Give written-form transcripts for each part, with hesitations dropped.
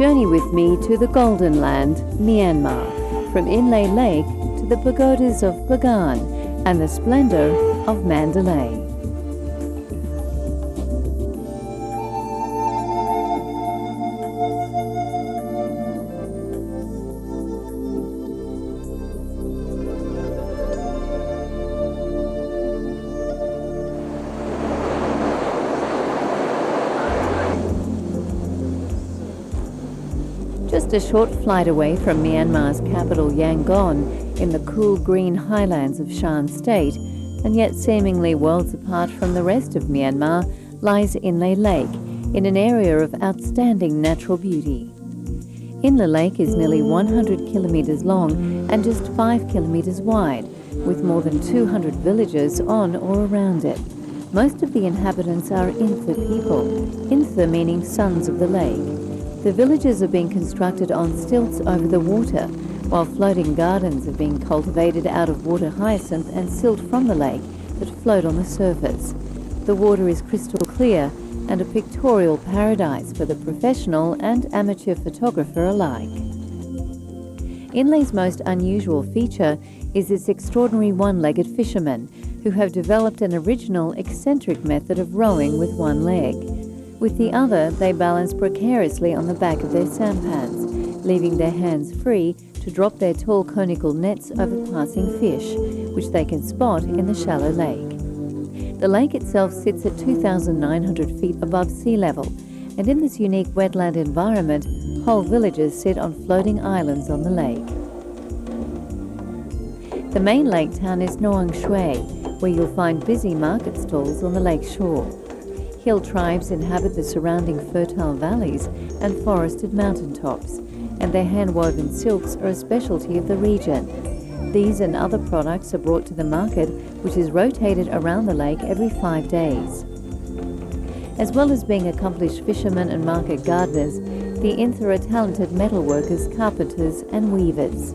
Journey with me to the Golden Land, Myanmar, from Inle Lake to the pagodas of Bagan and the splendour of Mandalay. Just a short flight away from Myanmar's capital Yangon, in the cool green highlands of Shan State, and yet seemingly worlds apart from the rest of Myanmar, lies Inle Lake, in an area of outstanding natural beauty. Inle Lake is nearly 100 kilometres long and just 5 kilometres wide, with more than 200 villages on or around it. Most of the inhabitants are Inle people, Inle meaning sons of the lake. The villages are being constructed on stilts over the water, while floating gardens are being cultivated out of water hyacinth and silt from the lake that float on the surface. The water is crystal clear and a pictorial paradise for the professional and amateur photographer alike. Inle's most unusual feature is its extraordinary one-legged fishermen, who have developed an original eccentric method of rowing with one leg. With the other, they balance precariously on the back of their sampans, leaving their hands free to drop their tall conical nets over passing fish, which they can spot in the shallow lake. The lake itself sits at 2,900 feet above sea level, and in this unique wetland environment, whole villages sit on floating islands on the lake. The main lake town is Noang Shui, where you'll find busy market stalls on the lake shore. Hill tribes inhabit the surrounding fertile valleys and forested mountaintops, and their hand-woven silks are a specialty of the region. These and other products are brought to the market, which is rotated around the lake every 5 days. As well as being accomplished fishermen and market gardeners, the Inle are talented metalworkers, carpenters and weavers.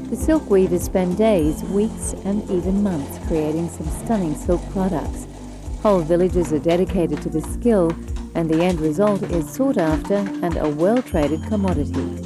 The silk weavers spend days, weeks and even months creating some stunning silk products. Whole villages are dedicated to this skill, and the end result is sought after and a well-traded commodity.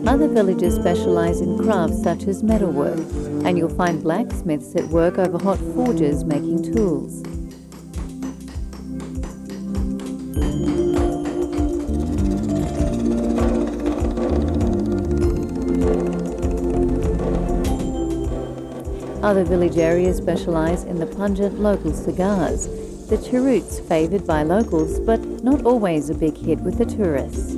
Other villages specialize in crafts such as metalwork, and you'll find blacksmiths at work over hot forges making tools. Other village areas specialize in the pungent local cigars, the cheroots favoured by locals but not always a big hit with the tourists.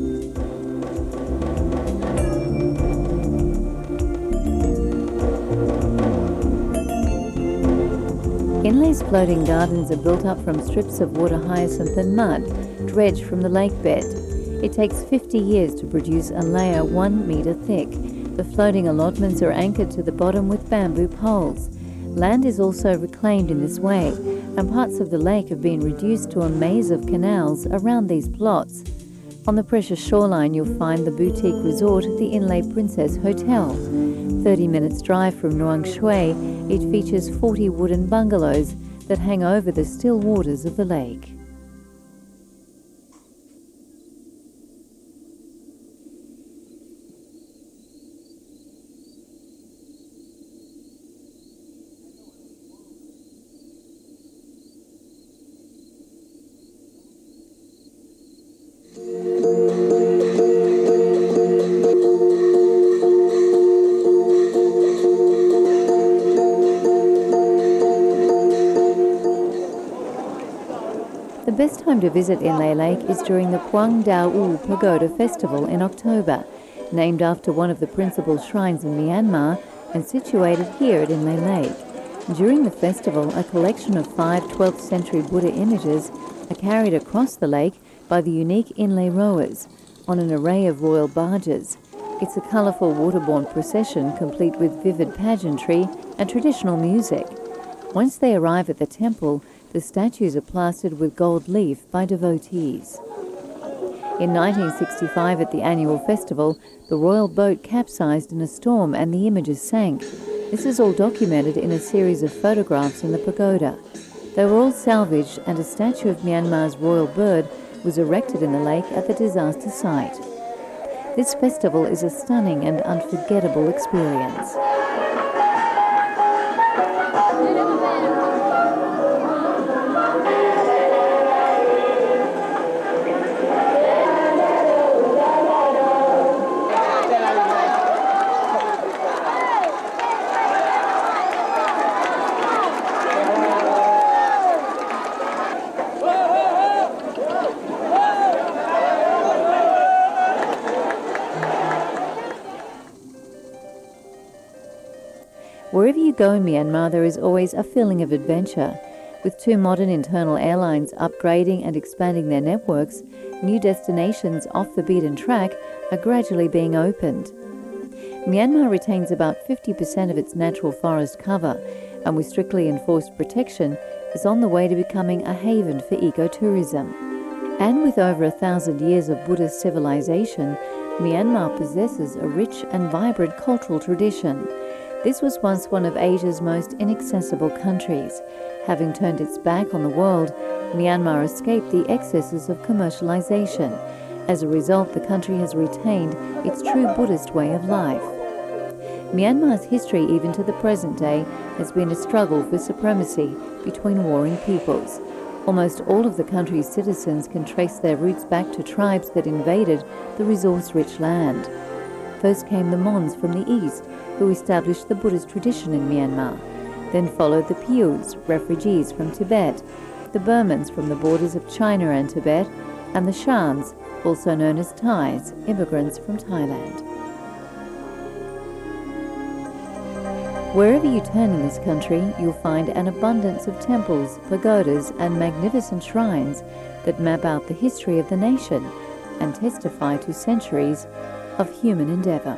Inle's floating gardens are built up from strips of water hyacinth and mud, dredged from the lake bed. It takes 50 years to produce a layer 1 metre thick. The floating allotments are anchored to the bottom with bamboo poles. Land is also reclaimed in this way, and parts of the lake have been reduced to a maze of canals around these plots. On the precious shoreline you'll find the boutique resort, the Inle Princess Hotel. 30 minutes drive from Noang Shui, it features 40 wooden bungalows that hang over the still waters of the lake. time to visit Inle Lake is during the Phuang Dao U Pagoda Festival in October, named after one of the principal shrines in Myanmar and situated here at Inle Lake. During the festival, a collection of 5 12th century Buddha images are carried across the lake by the unique Inle rowers on an array of royal barges. It's a colourful waterborne procession complete with vivid pageantry and traditional music. Once they arrive at the temple, the statues are plastered with gold leaf by devotees. In 1965 at the annual festival, the royal boat capsized in a storm and the images sank. This is all documented in a series of photographs in the pagoda. They were all salvaged and a statue of Myanmar's royal bird was erected in the lake at the disaster site. This festival is a stunning and unforgettable experience. Wherever you go in Myanmar, there is always a feeling of adventure. With 2 modern internal airlines upgrading and expanding their networks, new destinations off the beaten track are gradually being opened. Myanmar retains about 50% of its natural forest cover, and with strictly enforced protection, is on the way to becoming a haven for ecotourism. And with over 1,000 years of Buddhist civilization, Myanmar possesses a rich and vibrant cultural tradition. This was once one of Asia's most inaccessible countries. Having turned its back on the world, Myanmar escaped the excesses of commercialization. As a result, the country has retained its true Buddhist way of life. Myanmar's history, even to the present day, has been a struggle for supremacy between warring peoples. Almost all of the country's citizens can trace their roots back to tribes that invaded the resource-rich land. First came the Mons from the east, who established the Buddhist tradition in Myanmar. Then followed the Pyus, refugees from Tibet, the Burmans from the borders of China and Tibet, and the Shans, also known as Thais, immigrants from Thailand. Wherever you turn in this country, you'll find an abundance of temples, pagodas, and magnificent shrines that map out the history of the nation and testify to centuries of human endeavour.